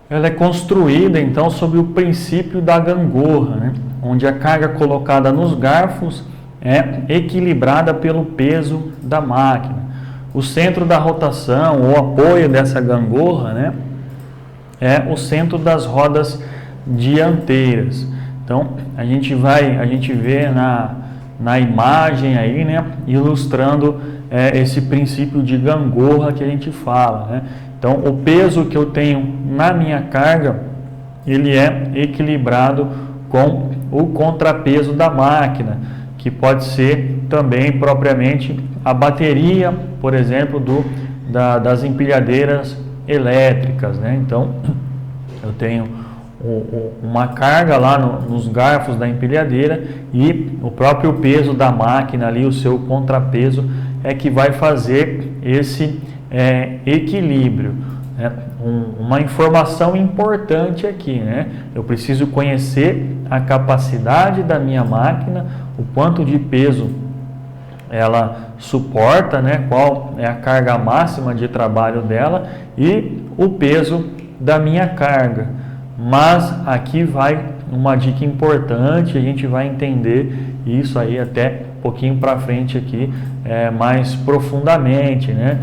Ela é construída então sob o princípio da gangorra, né? Onde a carga colocada nos garfos é equilibrada pelo peso da máquina. O centro da rotação, o apoio dessa gangorra, né, é o centro das rodas dianteiras. Então a gente vê na imagem aí, né, ilustrando esse princípio de gangorra que a gente fala, né? Então o peso que eu tenho na minha carga, ele é equilibrado com o contrapeso da máquina, que pode ser também propriamente a bateria, por exemplo, das empilhadeiras elétricas, né? Então eu tenho uma carga lá nos garfos da empilhadeira e o próprio peso da máquina ali, o seu contrapeso, é que vai fazer esse equilíbrio, né? Uma informação importante aqui, né? Eu preciso conhecer a capacidade da minha máquina, o quanto de peso ela suporta, né? Qual é a carga máxima de trabalho dela e o peso da minha carga. Mas aqui vai uma dica importante, a gente vai entender isso aí até um pouquinho para frente aqui, mais profundamente, né?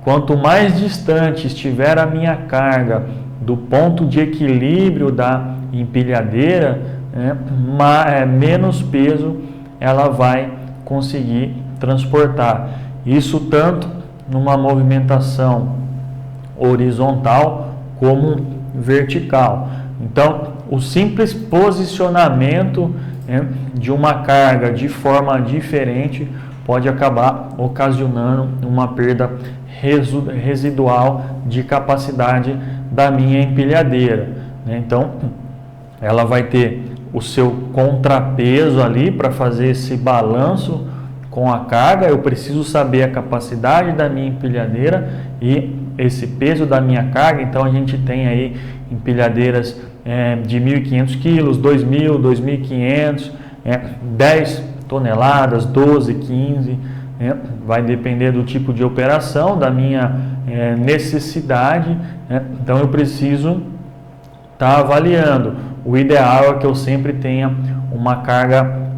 Quanto mais distante estiver a minha carga do ponto de equilíbrio da empilhadeira, menos peso ela vai conseguir transportar. Isso tanto numa movimentação horizontal como vertical. Então, o simples posicionamento de uma carga de forma diferente pode acabar ocasionando uma perda residual de capacidade da minha empilhadeira, né? Então, ela vai ter o seu contrapeso ali para fazer esse balanço com a carga. Eu preciso saber a capacidade da minha empilhadeira e esse peso da minha carga. Então a gente tem aí empilhadeiras de 1.500 quilos, 2.000, 2.500, 10 toneladas, 12, 15, vai depender do tipo de operação, da minha necessidade, né? Então eu preciso estar avaliando. O ideal é que eu sempre tenha uma carga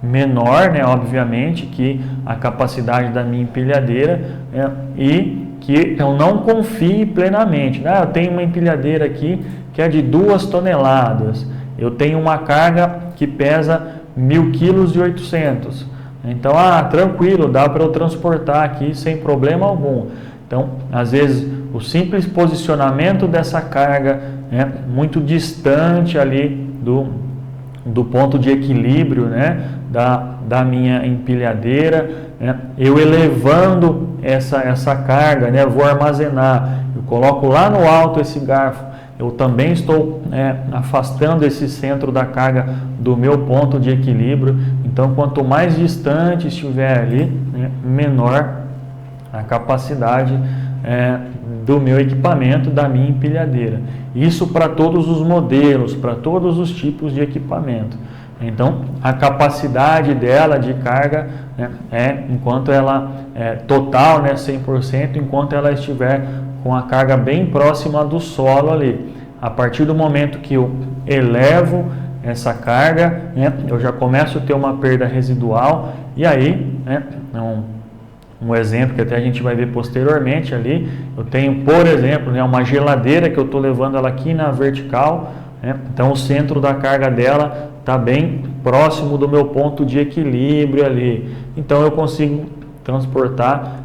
menor, né, obviamente, que a capacidade da minha empilhadeira, e que eu não confie plenamente. Eu tenho uma empilhadeira aqui que é de 2 toneladas, eu tenho uma carga que pesa 1.800 kg. Então, tranquilo, dá para eu transportar aqui sem problema algum. Então, às vezes, o simples posicionamento dessa carga muito distante ali do ponto de equilíbrio, né, da minha empilhadeira, eu elevando essa carga, né, vou armazenar, eu coloco lá no alto esse garfo, eu também estou afastando esse centro da carga do meu ponto de equilíbrio. Então, quanto mais distante estiver ali, menor a capacidade do meu equipamento, da minha empilhadeira. Isso para todos os modelos, para todos os tipos de equipamento. Então, a capacidade dela de carga enquanto ela total, 100%, enquanto ela estiver com a carga bem próxima do solo ali. A partir do momento que eu elevo essa carga, eu já começo a ter uma perda residual, e aí, um exemplo que até a gente vai ver posteriormente ali, eu tenho, por exemplo, uma geladeira que eu estou levando ela aqui na vertical, então o centro da carga dela está bem próximo do meu ponto de equilíbrio ali, então eu consigo transportar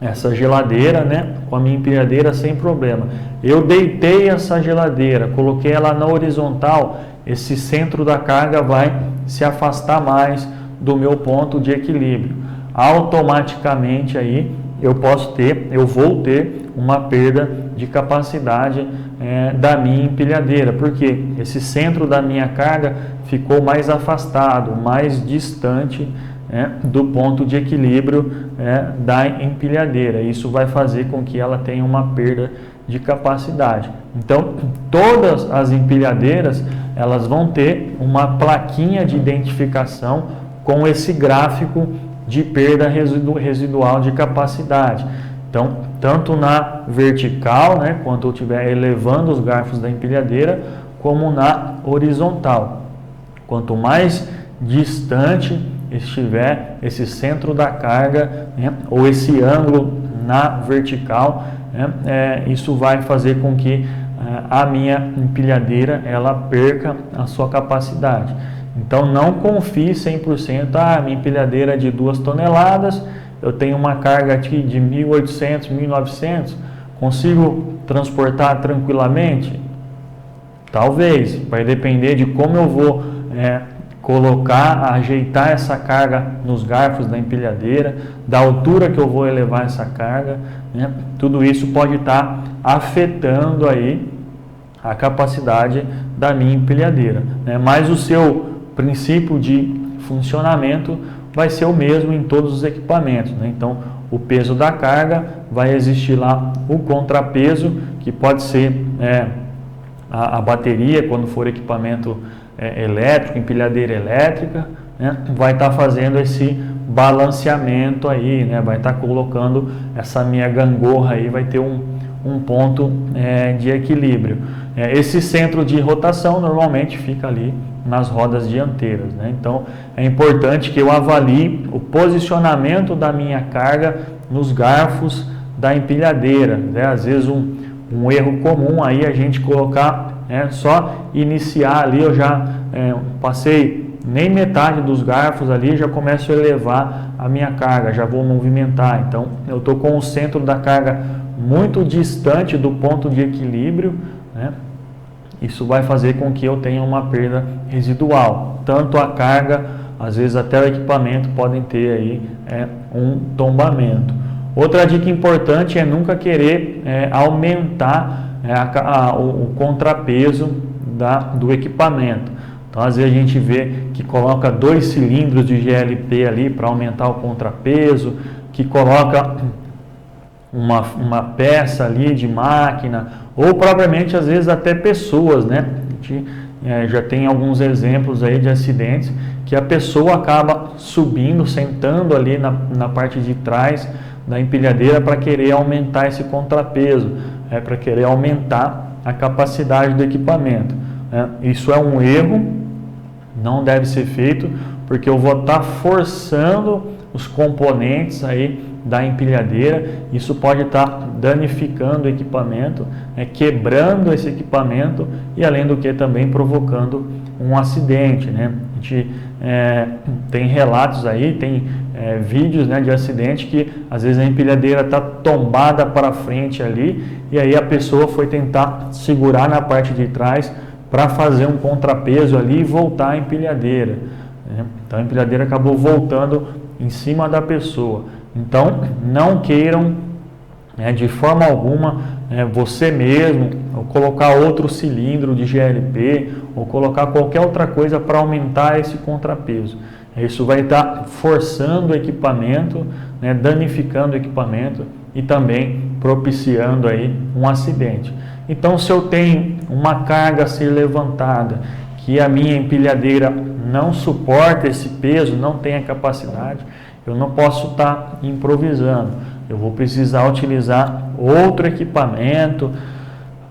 essa geladeira, com a minha empilhadeira sem problema. Eu deitei essa geladeira, coloquei ela na horizontal, esse centro da carga vai se afastar mais do meu ponto de equilíbrio. Automaticamente aí eu vou ter uma perda de capacidade da minha empilhadeira, porque esse centro da minha carga ficou mais afastado, mais distante do ponto de equilíbrio da empilhadeira. Isso vai fazer com que ela tenha uma perda de capacidade. Então, todas as empilhadeiras, elas vão ter uma plaquinha de identificação com esse gráfico de perda residual de capacidade. Então, tanto na vertical, né, quando eu estiver elevando os garfos da empilhadeira, como na horizontal. Quanto mais distante estiver esse centro da carga, né, ou esse ângulo na vertical, né, isso vai fazer com que a minha empilhadeira ela perca a sua capacidade. Então não confie 100%, minha empilhadeira é de 2 toneladas, eu tenho uma carga aqui de 1.800, 1.900, consigo transportar tranquilamente? Talvez, vai depender de como eu vou colocar, ajeitar essa carga nos garfos da empilhadeira, da altura que eu vou elevar essa carga, né? Tudo isso pode estar afetando aí a capacidade da minha empilhadeira, né? Mas o seu princípio de funcionamento vai ser o mesmo em todos os equipamentos, né? Então, o peso da carga, vai existir lá o contrapeso, que pode ser a bateria, quando for equipamento elétrico, empilhadeira elétrica, né? Vai estar fazendo esse balanceamento aí, né? Vai estar colocando essa minha gangorra aí, vai ter um ponto de equilíbrio. Esse centro de rotação normalmente fica ali nas rodas dianteiras, né? Então é importante que eu avalie o posicionamento da minha carga nos garfos da empilhadeira, né? Às vezes um erro comum aí a gente colocar, só iniciar ali, eu já passei nem metade dos garfos ali, já começo a elevar a minha carga, já vou movimentar. Então eu estou com o centro da carga muito distante do ponto de equilíbrio, né? Isso vai fazer com que eu tenha uma perda residual. Tanto a carga, às vezes até o equipamento podem ter aí um tombamento. Outra dica importante é nunca querer aumentar o contrapeso do equipamento. Então, às vezes a gente vê que coloca 2 cilindros de GLP ali para aumentar o contrapeso, que coloca uma peça ali de máquina, ou propriamente às vezes até pessoas, né? A gente já tem alguns exemplos aí de acidentes que a pessoa acaba subindo, sentando ali na parte de trás da empilhadeira para querer aumentar esse contrapeso, para querer aumentar a capacidade do equipamento. Isso é um erro, não deve ser feito, porque eu vou estar forçando os componentes aí da empilhadeira, isso pode estar danificando o equipamento, quebrando esse equipamento e além do que também provocando um acidente, né? A gente tem relatos aí, tem vídeos, né, de acidente que às vezes a empilhadeira está tombada para frente ali e aí a pessoa foi tentar segurar na parte de trás para fazer um contrapeso ali e voltar a empilhadeira, né? Então a empilhadeira acabou voltando em cima da pessoa. Então não queiram de forma alguma você mesmo ou colocar outro cilindro de GLP ou colocar qualquer outra coisa para aumentar esse contrapeso. Isso vai estar forçando o equipamento, danificando o equipamento e também propiciando aí um acidente. Então, se eu tenho uma carga a ser levantada, que a minha empilhadeira não suporta esse peso, não tem a capacidade, eu não posso estar improvisando. Eu vou precisar utilizar outro equipamento,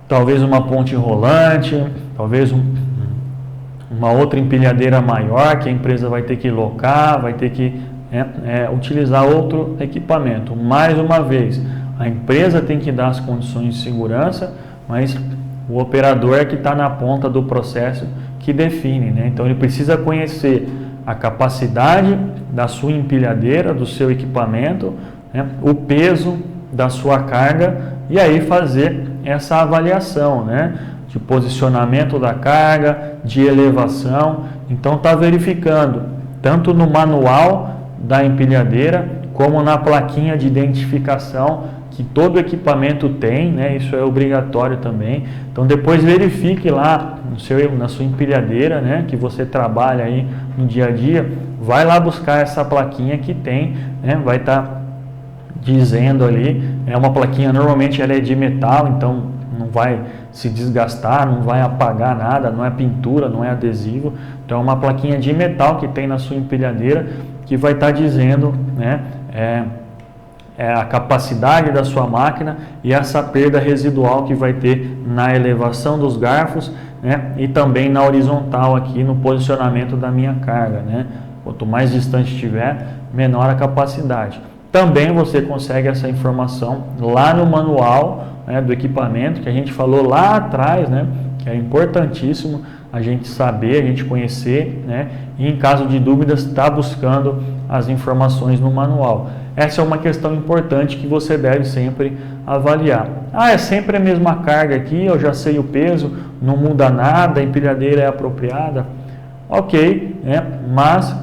talvez uma ponte rolante, talvez uma outra empilhadeira maior que a empresa vai ter que locar, vai ter que utilizar outro equipamento. Mais uma vez, a empresa tem que dar as condições de segurança, mas o operador é que está na ponta do processo que define, né? Então ele precisa conhecer a capacidade da sua empilhadeira, do seu equipamento, o peso da sua carga e aí fazer essa avaliação, né, de posicionamento da carga, de elevação. Então está verificando tanto no manual da empilhadeira como na plaquinha de identificação que todo equipamento tem, né? Isso é obrigatório também. Então depois verifique lá na sua empilhadeira, né, que você trabalha aí no dia a dia, vai lá buscar essa plaquinha que tem, né, vai estar dizendo ali, uma plaquinha, normalmente ela é de metal, então não vai se desgastar, não vai apagar nada, não é pintura, não é adesivo, então é uma plaquinha de metal que tem na sua empilhadeira que vai estar dizendo, né, a capacidade da sua máquina e essa perda residual que vai ter na elevação dos garfos, né, e também na horizontal aqui no posicionamento da minha carga, né? Quanto mais distante estiver, menor a capacidade. Também você consegue essa informação lá no manual, né, do equipamento, que a gente falou lá atrás, né, que é importantíssimo a gente saber, a gente conhecer, né, e em caso de dúvidas, estar buscando as informações no manual. Essa é uma questão importante que você deve sempre avaliar. Ah, é sempre a mesma carga aqui, eu já sei o peso, não muda nada, a empilhadeira é apropriada. Ok, né, mas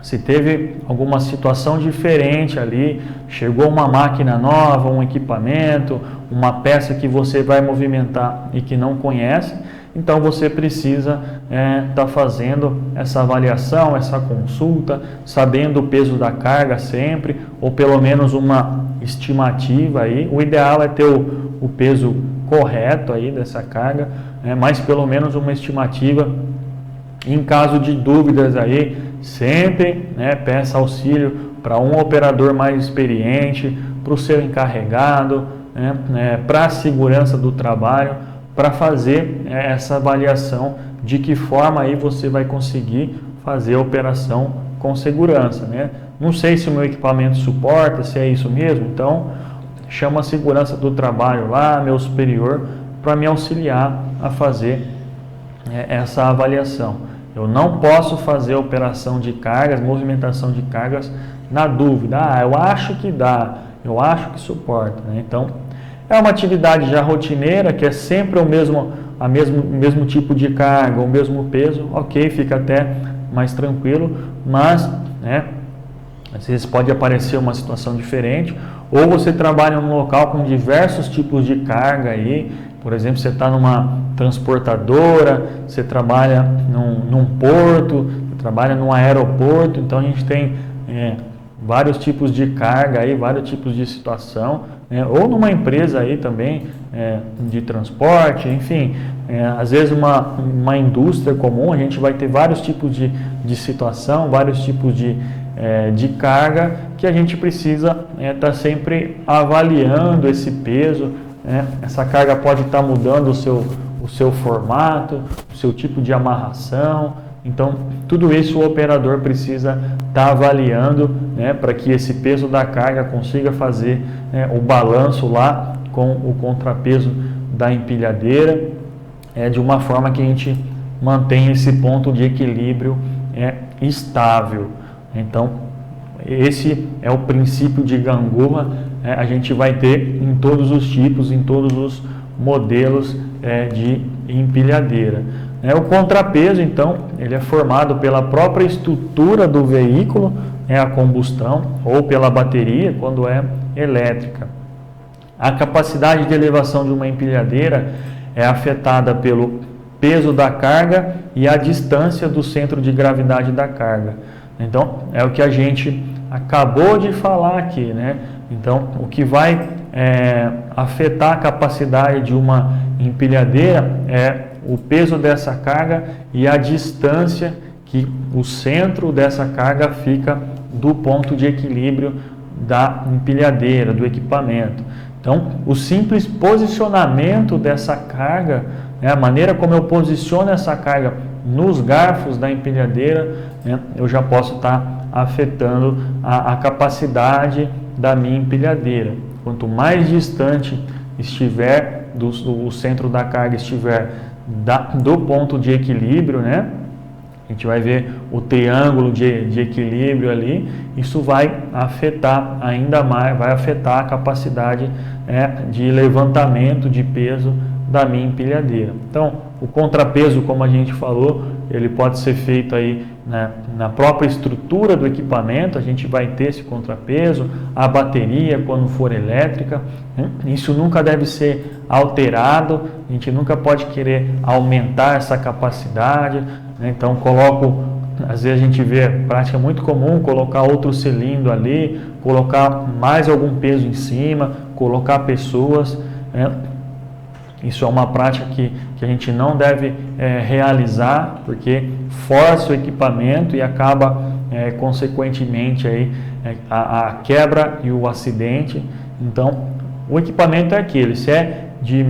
se teve alguma situação diferente ali, chegou uma máquina nova, um equipamento, uma peça que você vai movimentar e que não conhece, então você precisa estar fazendo essa avaliação, essa consulta, sabendo o peso da carga sempre, ou pelo menos uma estimativa aí. O ideal é ter o peso correto aí dessa carga, mas pelo menos uma estimativa. Em caso de dúvidas aí, sempre, né, peça auxílio para um operador mais experiente, para o seu encarregado, para a segurança do trabalho, para fazer essa avaliação de que forma aí você vai conseguir fazer a operação com segurança, né? Não sei se o meu equipamento suporta, se é isso mesmo, então chama a segurança do trabalho lá, meu superior, para me auxiliar a fazer essa avaliação. Eu não posso fazer operação de cargas, movimentação de cargas na dúvida. Ah, eu acho que dá, eu acho que suporta, né? Então, é uma atividade já rotineira, que é sempre o mesmo tipo de carga, o mesmo peso, ok, fica até mais tranquilo, mas, né, às vezes pode aparecer uma situação diferente, ou você trabalha num local com diversos tipos de carga aí, por exemplo, você está numa transportadora, você trabalha num porto, você trabalha num aeroporto, então a gente tem vários tipos de carga aí, vários tipos de situação, ou numa empresa aí também de transporte, enfim, às vezes uma indústria comum, a gente vai ter vários tipos de situação, vários tipos de carga que a gente precisa estar sempre avaliando esse peso. Essa carga pode estar mudando o seu formato, o seu tipo de amarração. Então, tudo isso o operador precisa estar avaliando, né, para que esse peso da carga consiga fazer o balanço lá com o contrapeso da empilhadeira, de uma forma que a gente mantenha esse ponto de equilíbrio estável. Então, esse é o princípio de gangorra. A gente vai ter em todos os tipos, em todos os modelos de empilhadeira. O contrapeso, então, ele é formado pela própria estrutura do veículo, a combustão, ou pela bateria, quando é elétrica. A capacidade de elevação de uma empilhadeira é afetada pelo peso da carga e a distância do centro de gravidade da carga. Então, é o que a gente acabou de falar aqui, né? Então, o que vai afetar a capacidade de uma empilhadeira é o peso dessa carga e a distância que o centro dessa carga fica do ponto de equilíbrio da empilhadeira, do equipamento. Então, o simples posicionamento dessa carga, a maneira como eu posiciono essa carga nos garfos da empilhadeira, eu já posso estar afetando a capacidade da minha empilhadeira. Quanto mais distante estiver do centro da carga estiver do ponto de equilíbrio, né? A gente vai ver o triângulo de equilíbrio ali, isso vai afetar ainda mais, vai afetar a capacidade de levantamento de peso da minha empilhadeira. Então, o contrapeso, como a gente falou, ele pode ser feito aí na própria estrutura do equipamento, a gente vai ter esse contrapeso, a bateria quando for elétrica, isso nunca deve ser alterado, a gente nunca pode querer aumentar essa capacidade, então às vezes a gente vê, prática muito comum, colocar outro cilindro ali, colocar mais algum peso em cima, colocar pessoas, isso é uma prática que a gente não deve realizar, porque força o equipamento e acaba, consequentemente, aí, a quebra e o acidente. Então, o equipamento é aquele, se é de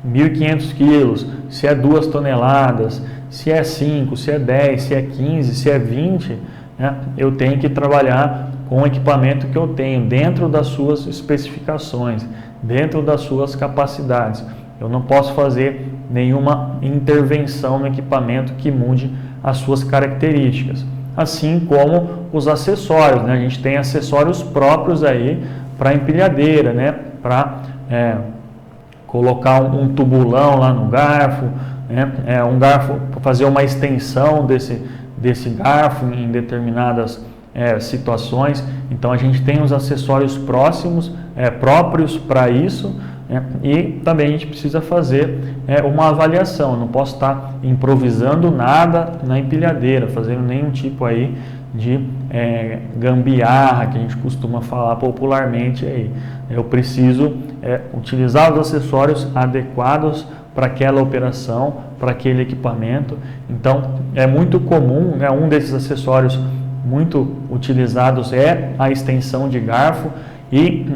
1.500 quilos, se é 2 toneladas, se é 5, se é 10, se é 15, se é 20, né, eu tenho que trabalhar com o equipamento que eu tenho, dentro das suas especificações, dentro das suas capacidades. Eu não posso fazer nenhuma intervenção no equipamento que mude as suas características. Assim como os acessórios, né? A gente tem acessórios próprios aí para empilhadeira, né? Para colocar um tubulão lá no garfo, né? Um garfo para fazer uma extensão desse garfo em determinadas situações. Então a gente tem os acessórios próprios para isso, né? E também a gente precisa fazer uma avaliação. Eu não posso estar improvisando nada na empilhadeira, fazendo nenhum tipo aí de gambiarra, que a gente costuma falar popularmente aí. Eu preciso utilizar os acessórios adequados para aquela operação, para aquele equipamento. Então é muito comum, né, um desses acessórios muito utilizados é a extensão de garfo, e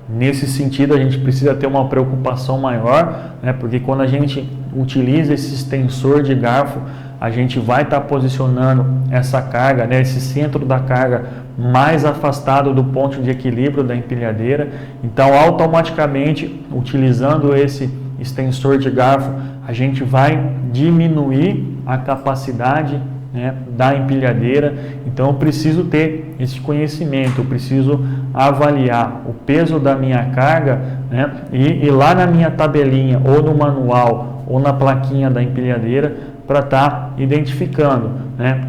nesse sentido a gente precisa ter uma preocupação maior, né, porque quando a gente utiliza esse extensor de garfo, a gente vai estar posicionando essa carga, né, esse centro da carga mais afastado do ponto de equilíbrio da empilhadeira. Então, automaticamente, utilizando esse extensor de garfo, a gente vai diminuir a capacidade, né, da empilhadeira. Então eu preciso ter esse conhecimento, eu preciso avaliar o peso da minha carga, né, e lá na minha tabelinha, ou no manual, ou na plaquinha da empilhadeira, para estar identificando, né,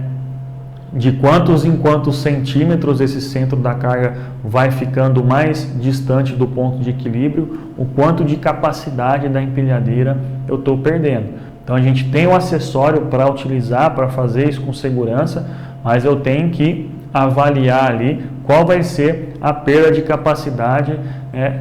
de quantos em quantos centímetros esse centro da carga vai ficando mais distante do ponto de equilíbrio, o quanto de capacidade da empilhadeira eu estou perdendo. Então a gente tem um acessório para utilizar, para fazer isso com segurança, mas eu tenho que avaliar ali qual vai ser a perda de capacidade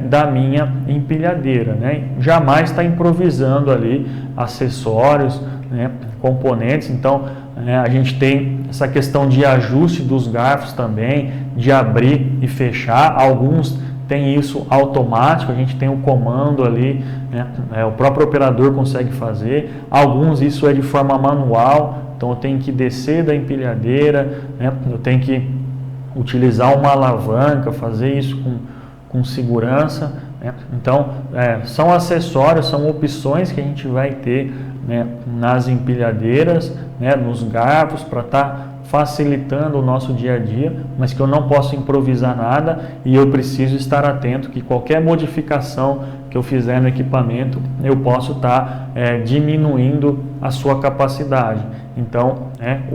da minha empilhadeira, né? Jamais está improvisando ali acessórios, né, componentes. Então a gente tem essa questão de ajuste dos garfos também, de abrir e fechar. Alguns tem isso automático, a gente tem um comando ali, né? O próprio operador consegue fazer. Alguns isso é de forma manual, então eu tenho que descer da empilhadeira, né? Eu tenho que utilizar uma alavanca, fazer isso com segurança, né? Então são acessórios, são opções que a gente vai ter, né, nas empilhadeiras, né, nos garfos, para estar facilitando o nosso dia a dia, mas que eu não posso improvisar nada, e eu preciso estar atento que qualquer modificação que eu fizer no equipamento, eu posso estar diminuindo a sua capacidade. Então,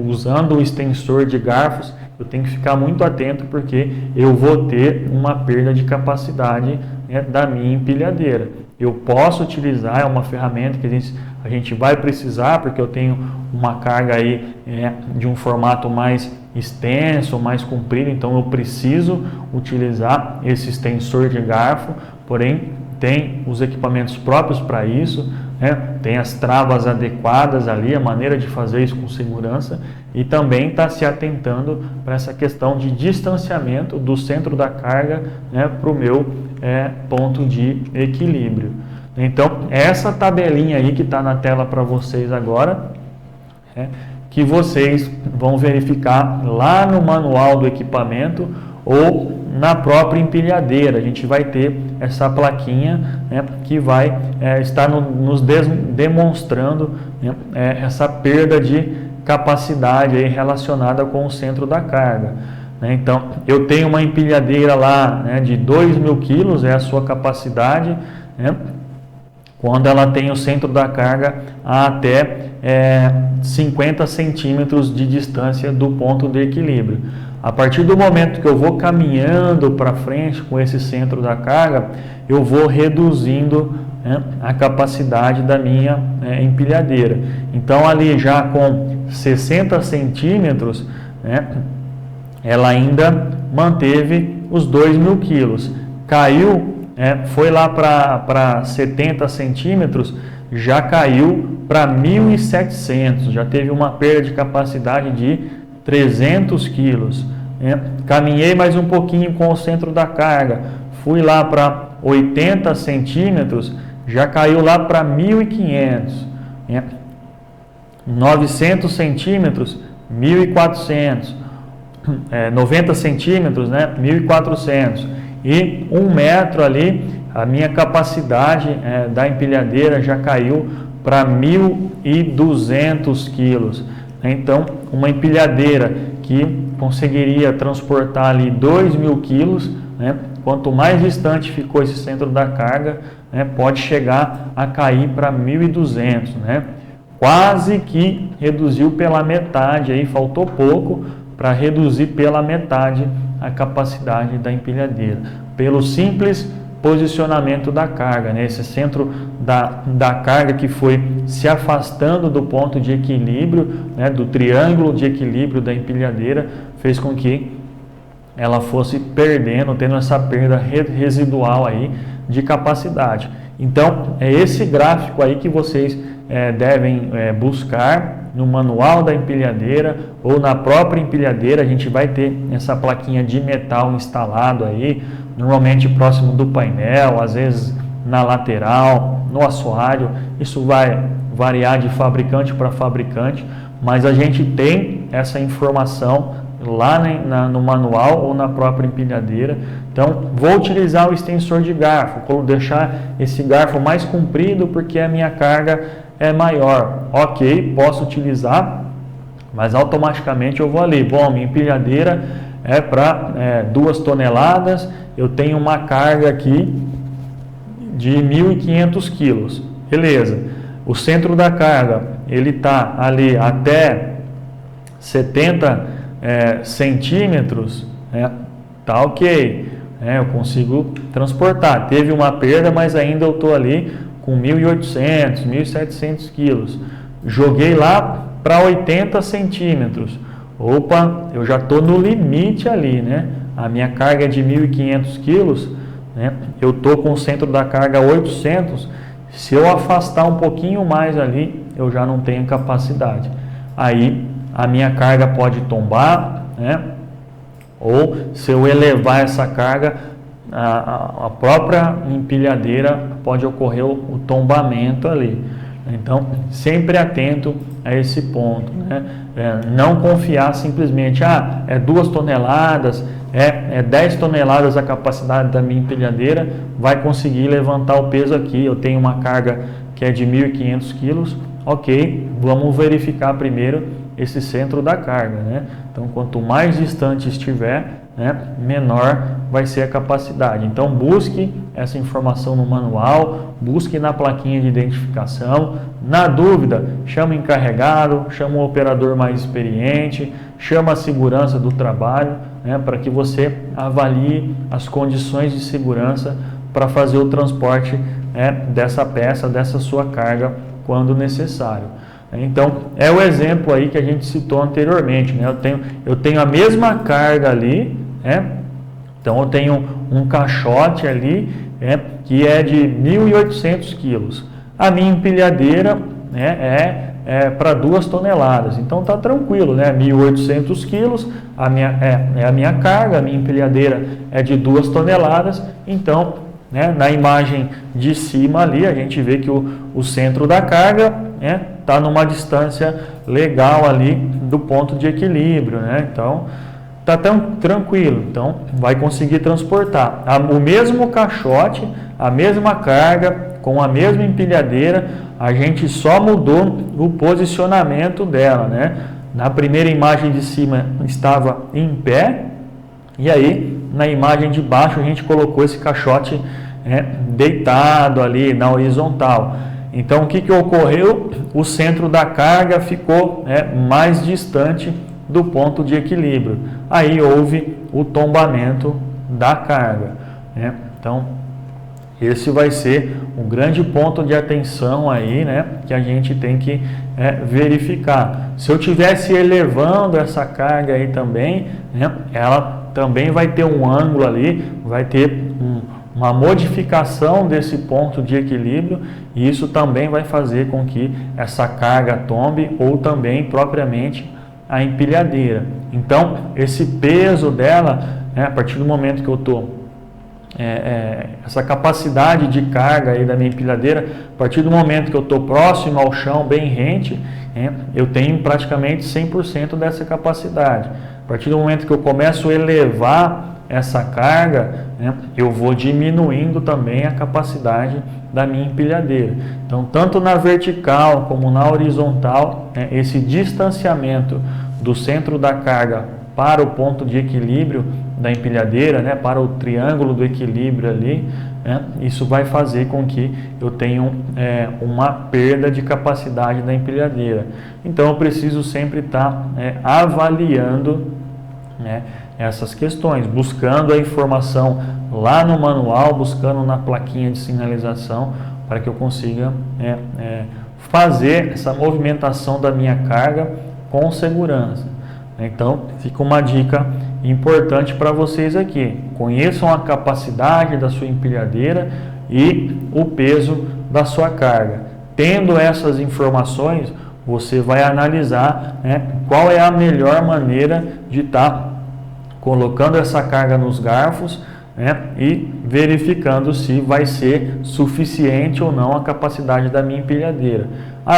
usando o extensor de garfos, eu tenho que ficar muito atento, porque eu vou ter uma perda de capacidade, né, da minha empilhadeira. Eu posso utilizar, é uma ferramenta que a gente vai precisar, porque eu tenho uma carga aí de um formato mais extenso, mais comprido, então eu preciso utilizar esse extensor de garfo, porém tem os equipamentos próprios para isso, né? Tem as travas adequadas ali, a maneira de fazer isso com segurança, e também está se atentando para essa questão de distanciamento do centro da carga, né, para o meu ponto de equilíbrio. Então, essa tabelinha aí que está na tela para vocês agora, que vocês vão verificar lá no manual do equipamento ou na própria empilhadeira. A gente vai ter essa plaquinha, né, que vai estar nos demonstrando, né, essa perda de capacidade aí relacionada com o centro da carga. Então, eu tenho uma empilhadeira lá, né, de 2.000 quilos, é a sua capacidade, né, quando ela tem o centro da carga a até 50 centímetros de distância do ponto de equilíbrio. A partir do momento que eu vou caminhando para frente com esse centro da carga, eu vou reduzindo, né, a capacidade da minha empilhadeira. Então, ali já com 60 centímetros, né, ela ainda manteve os 2.000 quilos. Caiu, foi lá para 70 centímetros, já caiu para 1.700, já teve uma perda de capacidade de 300 quilos. Caminhei mais um pouquinho com o centro da carga, fui lá para 80 centímetros, já caiu lá para 1.500. 900 centímetros, 1.400. 90 centímetros, 1.400. E 1 metro ali, a minha capacidade da empilhadeira já caiu para 1.200 quilos. Então, uma empilhadeira que conseguiria transportar ali 2.000 quilos, quanto mais distante ficou esse centro da carga, pode chegar a cair para 1.200, quase que reduziu pela metade, aí faltou pouco para reduzir pela metade a capacidade da empilhadeira, pelo simples posicionamento da carga, esse centro da carga que foi se afastando do ponto de equilíbrio, do triângulo de equilíbrio da empilhadeira, fez com que ela fosse perdendo, tendo essa perda residual aí de capacidade. Então, é esse gráfico aí que vocês devem buscar no manual da empilhadeira ou na própria empilhadeira. A gente vai ter essa plaquinha de metal instalado aí, normalmente próximo do painel, às vezes na lateral, no assoalho. Isso vai variar de fabricante para fabricante, mas a gente tem essa informação lá no manual ou na própria empilhadeira. Então, vou utilizar o extensor de garfo, vou deixar esse garfo mais comprido porque a minha carga é maior. Ok, posso utilizar, mas automaticamente eu vou ali. Bom, minha empilhadeira é para 2 toneladas, eu tenho uma carga aqui de 1.500 quilos. Beleza, o centro da carga, ele está ali até 70 centímetros, tá ok, eu consigo transportar. Teve uma perda, mas ainda eu estou ali com 1.800, 1.700 quilos. Joguei lá para 80 centímetros. Opa, eu já estou no limite ali, A minha carga é de 1.500 quilos, eu estou com o centro da carga 800. Se eu afastar um pouquinho mais ali, eu já não tenho capacidade. Aí a minha carga pode tombar, ou se eu elevar essa carga, a própria empilhadeira pode ocorrer o tombamento ali. Então, sempre atento a esse ponto, não confiar simplesmente, é 2 toneladas, é 10 toneladas a capacidade da minha empilhadeira, vai conseguir levantar o peso aqui, eu tenho uma carga que é de 1.500 quilos, ok, vamos verificar primeiro esse centro da carga, Então, quanto mais distante estiver, menor vai ser a capacidade. Então, busque essa informação no manual, busque na plaquinha de identificação. Na dúvida, chama o encarregado, chama um operador mais experiente, chama a segurança do trabalho, para que você avalie as condições de segurança para fazer o transporte dessa peça, dessa sua carga, quando necessário. Então, é o exemplo aí que a gente citou anteriormente, eu tenho a mesma carga ali, então eu tenho um caixote ali, que é de 1.800 quilos. A minha empilhadeira é para 2 toneladas, então está tranquilo, 1.800 quilos, a minha carga, a minha empilhadeira é de 2 toneladas, então, na imagem de cima ali, a gente vê que o centro da carga está numa distância legal ali do ponto de equilíbrio, então está tão tranquilo, então vai conseguir transportar o mesmo caixote, a mesma carga, com a mesma empilhadeira, a gente só mudou o posicionamento dela, Na primeira imagem de cima estava em pé, e aí na imagem de baixo a gente colocou esse caixote deitado ali na horizontal. Então, o que ocorreu? O centro da carga ficou mais distante do ponto de equilíbrio. Aí houve o tombamento da carga. Então, esse vai ser um grande ponto de atenção aí, que a gente tem que verificar. Se eu estivesse elevando essa carga aí também, ela também vai ter um ângulo ali, vai ter uma modificação desse ponto de equilíbrio, e isso também vai fazer com que essa carga tombe ou também propriamente a empilhadeira. Então, esse peso dela, a partir do momento que eu estou essa capacidade de carga aí da minha empilhadeira, a partir do momento que eu estou próximo ao chão, bem rente, eu tenho praticamente 100% dessa capacidade. A partir do momento que eu começo a elevar essa carga, eu vou diminuindo também a capacidade da minha empilhadeira. Então, tanto na vertical como na horizontal, esse distanciamento do centro da carga para o ponto de equilíbrio da empilhadeira, para o triângulo do equilíbrio ali, isso vai fazer com que eu tenha uma perda de capacidade da empilhadeira. Então eu preciso sempre estar avaliando essas questões, buscando a informação lá no manual, buscando na plaquinha de sinalização, para que eu consiga fazer essa movimentação da minha carga com segurança. Então, fica uma dica importante para vocês aqui. Conheçam a capacidade da sua empilhadeira e o peso da sua carga. Tendo essas informações, você vai analisar qual é a melhor maneira de estar colocando essa carga nos garfos e verificando se vai ser suficiente ou não a capacidade da minha empilhadeira.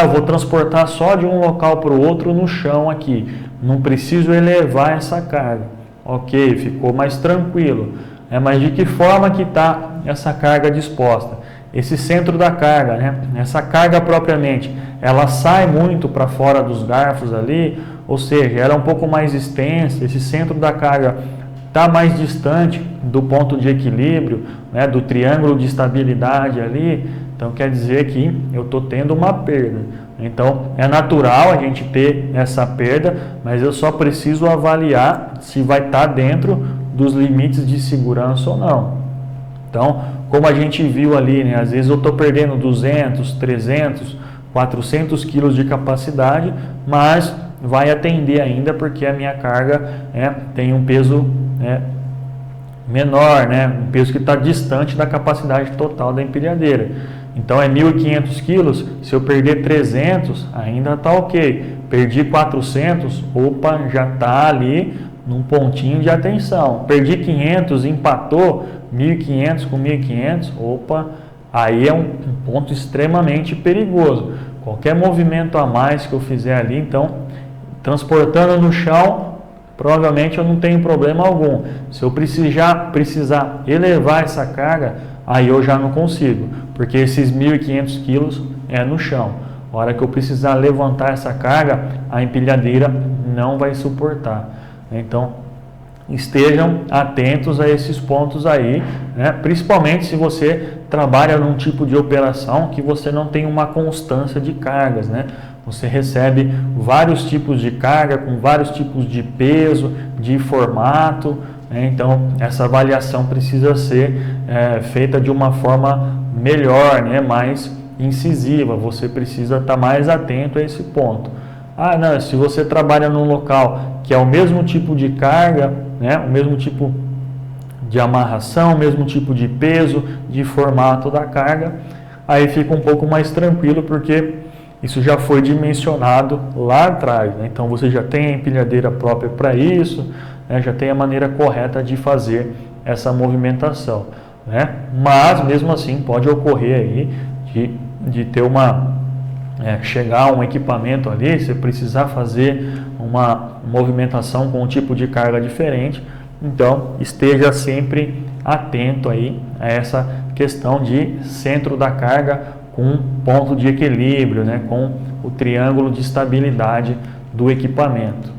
Eu vou transportar só de um local para o outro no chão aqui, não preciso elevar essa carga. Ok, ficou mais tranquilo. Mas de que forma que está essa carga disposta? Esse centro da carga, essa carga propriamente, ela sai muito para fora dos garfos ali, ou seja, ela é um pouco mais extensa, esse centro da carga está mais distante do ponto de equilíbrio, do triângulo de estabilidade ali, então quer dizer que eu estou tendo uma perda. Então é natural a gente ter essa perda, mas eu só preciso avaliar se vai estar dentro dos limites de segurança ou não. Então, como a gente viu ali, às vezes eu estou perdendo 200, 300, 400 quilos de capacidade, mas vai atender ainda porque a minha carga tem um peso menor, um peso que está distante da capacidade total da empilhadeira. Então é 1.500 quilos, se eu perder 300, ainda está ok. Perdi 400, opa, já está ali num pontinho de atenção. Perdi 500, empatou 1.500 com 1.500, opa, aí é um ponto extremamente perigoso. Qualquer movimento a mais que eu fizer ali, então, transportando no chão, provavelmente eu não tenho problema algum. Se eu precisar elevar essa carga, aí eu já não consigo, porque esses 1.500 quilos é no chão. A hora que eu precisar levantar essa carga, a empilhadeira não vai suportar. Então, estejam atentos a esses pontos aí, principalmente se você trabalha num tipo de operação que você não tem uma constância de cargas, Você recebe vários tipos de carga, com vários tipos de peso, de formato, então essa avaliação precisa ser feita de uma forma melhor, mais incisiva. Você precisa estar mais atento a esse ponto. Não, se você trabalha num local que é o mesmo tipo de carga, o mesmo tipo de amarração, o mesmo tipo de peso, de formato da carga, aí fica um pouco mais tranquilo, porque isso já foi dimensionado lá atrás. Então você já tem a empilhadeira própria para isso, já tem a maneira correta de fazer essa movimentação. Mas mesmo assim pode ocorrer aí de ter chegar um equipamento ali, você precisar fazer uma movimentação com um tipo de carga diferente. Então esteja sempre atento aí a essa questão de centro da carga com ponto de equilíbrio, com o triângulo de estabilidade do equipamento.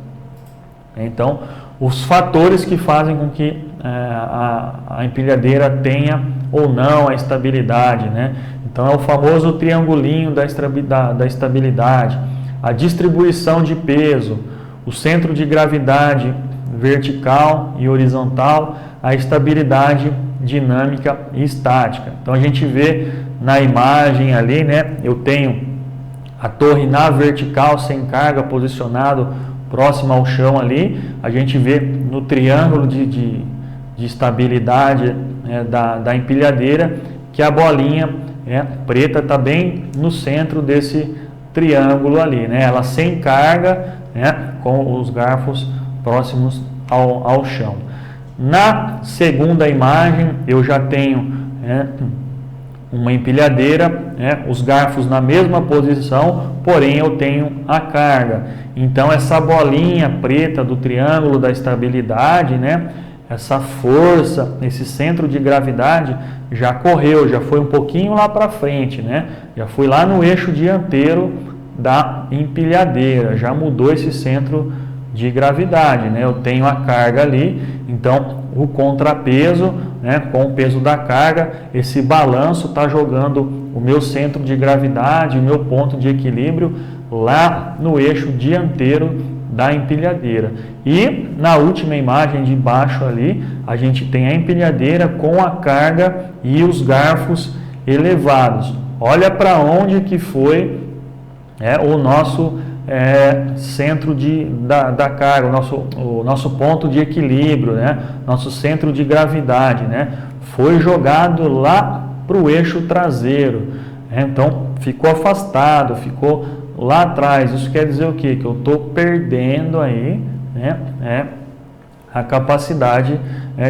Então, os fatores que fazem com que a empilhadeira tenha ou não a estabilidade, Então, é o famoso triangulinho da estabilidade, a distribuição de peso, o centro de gravidade vertical e horizontal, a estabilidade dinâmica e estática. Então, a gente vê na imagem ali, eu tenho a torre na vertical sem carga posicionado próximo ao chão ali, a gente vê no triângulo de estabilidade da empilhadeira que a bolinha preta está bem no centro desse triângulo ali, né? Ela sem carga, né? Com os garfos próximos ao chão. Na segunda imagem, eu já tenho, né, uma empilhadeira, né, os garfos na mesma posição, porém eu tenho a carga. Então essa bolinha preta do triângulo da estabilidade, né, essa força, esse centro de gravidade já correu, já foi um pouquinho lá para frente, né, já foi lá no eixo dianteiro da empilhadeira, já mudou esse centro de gravidade, né? Eu tenho a carga ali, então o contrapeso, né, com o peso da carga, esse balanço está jogando o meu centro de gravidade, o meu ponto de equilíbrio lá no eixo dianteiro da empilhadeira. E na última imagem de baixo ali, a gente tem a empilhadeira com a carga e os garfos elevados. Olha para onde que foi o nosso centro da carga, o nosso ponto de equilíbrio, né? Nosso centro de gravidade, né? Foi jogado lá para o eixo traseiro, né? Então ficou afastado, ficou lá atrás. Isso quer dizer o quê? Que eu estou perdendo aí, né, a capacidade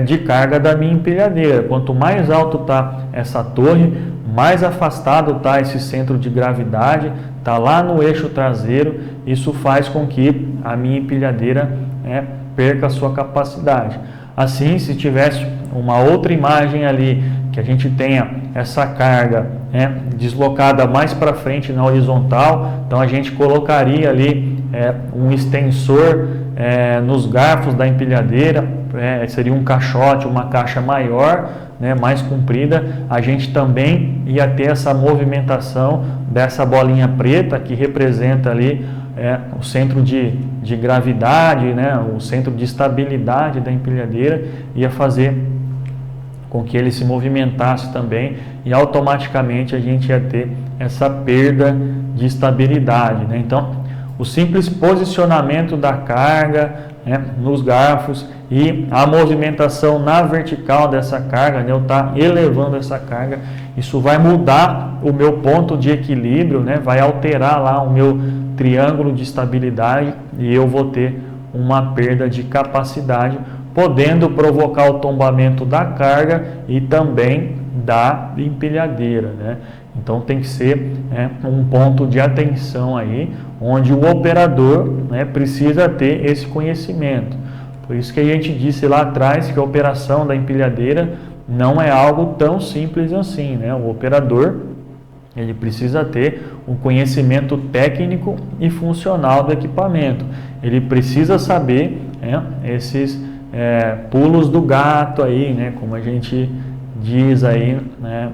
de carga da minha empilhadeira. Quanto mais alto está essa torre, mais afastado está esse centro de gravidade, está lá no eixo traseiro. Isso faz com que a minha empilhadeira perca a sua capacidade. Assim, se tivesse uma outra imagem ali, que a gente tenha essa carga deslocada mais para frente na horizontal, então a gente colocaria ali um extensor nos garfos da empilhadeira, seria um caixote, uma caixa maior, né, mais comprida. A gente também ia ter essa movimentação dessa bolinha preta que representa ali o centro de gravidade, né, o centro de estabilidade da empilhadeira, ia fazer com que ele se movimentasse também, e automaticamente a gente ia ter essa perda de estabilidade, né? Então, o simples posicionamento da carga, né, nos garfos e a movimentação na vertical dessa carga, né, eu estar elevando essa carga, isso vai mudar o meu ponto de equilíbrio, né, vai alterar lá o meu triângulo de estabilidade e eu vou ter uma perda de capacidade, podendo provocar o tombamento da carga e também da empilhadeira, né? Então tem que ser um ponto de atenção aí, onde o operador, né, precisa ter esse conhecimento. Por isso que a gente disse lá atrás que a operação da empilhadeira não é algo tão simples assim, né? O operador, ele precisa ter um conhecimento técnico e funcional do equipamento. Ele precisa saber esses pulos do gato aí, né? Como a gente diz aí, né,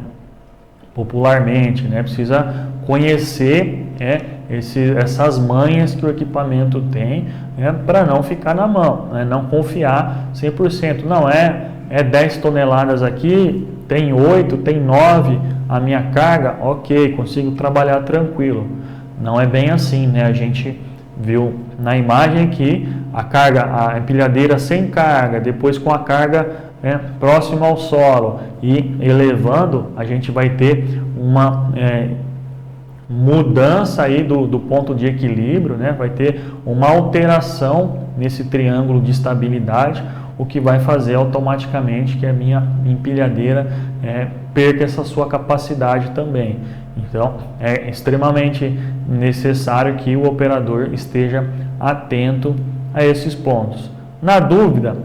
popularmente, né? Precisa conhecer essas manhas que o equipamento tem, para não ficar na mão, né? Não confiar 100%. Não é 10 toneladas aqui, tem 8, tem 9 a minha carga, ok, consigo trabalhar tranquilo. Não é bem assim, né? A gente viu na imagem que a empilhadeira sem carga, depois com a carga próxima ao solo e elevando, a gente vai ter uma mudança aí do ponto de equilíbrio, né? Vai ter uma alteração nesse triângulo de estabilidade, o que vai fazer automaticamente que a minha empilhadeira perca essa sua capacidade também. Então, é extremamente necessário que o operador esteja atento a esses pontos. Na dúvida,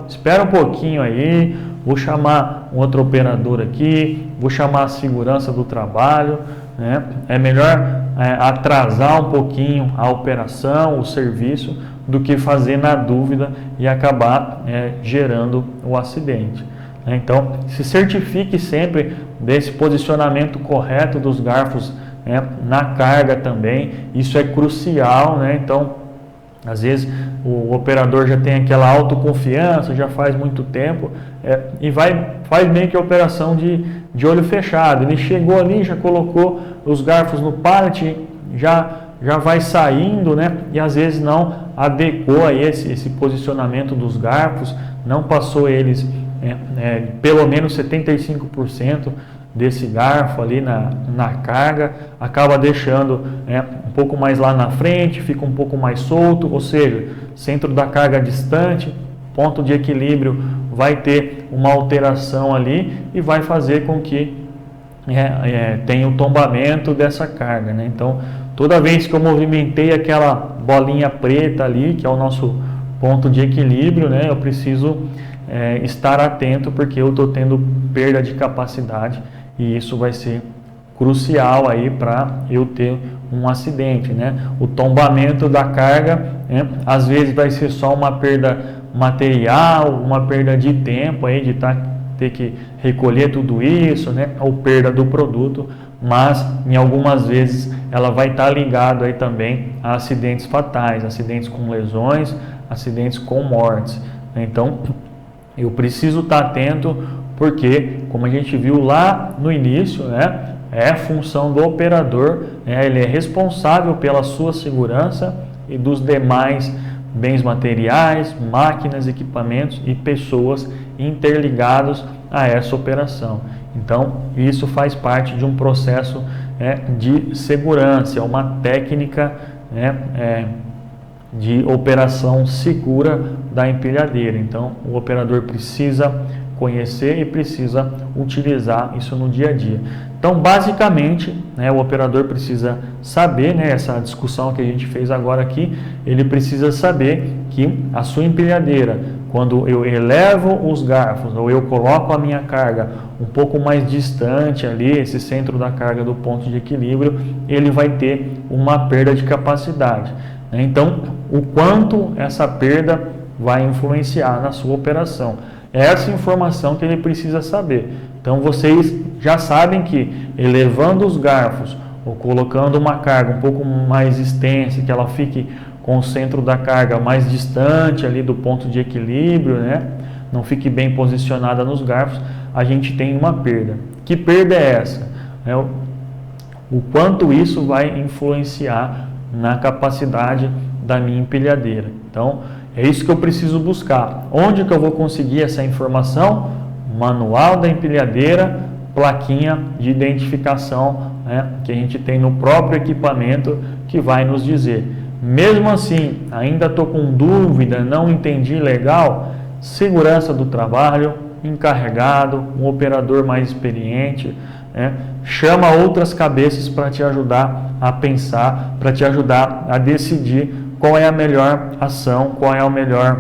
espera um pouquinho aí, vou chamar um outro operador aqui, vou chamar a segurança do trabalho, né? É melhor atrasar um pouquinho a operação, o serviço, do que fazer na dúvida e acabar gerando o acidente. Então, se certifique sempre desse posicionamento correto dos garfos na carga também, isso é crucial, né? Então, às vezes o operador já tem aquela autoconfiança, já faz muito tempo e faz meio que a operação de olho fechado. Ele chegou ali, já colocou os garfos no pallet, já vai saindo, né? E às vezes não adequou aí esse posicionamento dos garfos, não passou eles pelo menos 75% desse garfo ali na carga, acaba deixando um pouco mais lá na frente, fica um pouco mais solto, ou seja, centro da carga distante, ponto de equilíbrio vai ter uma alteração ali e vai fazer com que tenha o tombamento dessa carga, né? Então, toda vez que eu movimentei aquela bolinha preta ali, que é o nosso ponto de equilíbrio, né, eu preciso estar atento, porque eu estou tendo perda de capacidade e isso vai ser crucial aí para eu ter um acidente, né? O tombamento da carga, às vezes vai ser só uma perda material, uma perda de tempo aí de ter que recolher tudo isso, né? Ou perda do produto, mas em algumas vezes ela vai estar ligado aí também a acidentes fatais, acidentes com lesões, acidentes com mortes. Então, eu preciso estar atento, porque, como a gente viu lá no início, né, é função do operador, né, ele é responsável pela sua segurança e dos demais bens materiais, máquinas, equipamentos e pessoas interligados a essa operação. Então, isso faz parte de um processo de segurança, é uma técnica de operação segura da empilhadeira. Então, o operador precisa conhecer e precisa utilizar isso no dia a dia. Então, basicamente, o operador precisa saber, essa discussão que a gente fez agora aqui, ele precisa saber que a sua empilhadeira, quando eu elevo os garfos ou eu coloco a minha carga um pouco mais distante ali, esse centro da carga do ponto de equilíbrio, ele vai ter uma perda de capacidade. Então, o quanto essa perda vai influenciar na sua operação. Essa informação que ele precisa saber. Então, vocês já sabem que elevando os garfos ou colocando uma carga um pouco mais extensa, que ela fique com o centro da carga mais distante ali do ponto de equilíbrio, não fique bem posicionada nos garfos, a gente tem uma perda. Que perda é essa? O quanto isso vai influenciar na capacidade da minha empilhadeira. Então, é isso que eu preciso buscar. Onde que eu vou conseguir essa informação? Manual da empilhadeira, plaquinha de identificação, que a gente tem no próprio equipamento, que vai nos dizer. Mesmo assim, ainda estou com dúvida, não entendi legal, segurança do trabalho, encarregado, um operador mais experiente, chama outras cabeças para te ajudar a pensar, para te ajudar a decidir qual é a melhor ação, qual é a melhor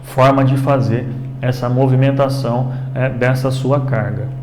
forma de fazer essa movimentação dessa sua carga.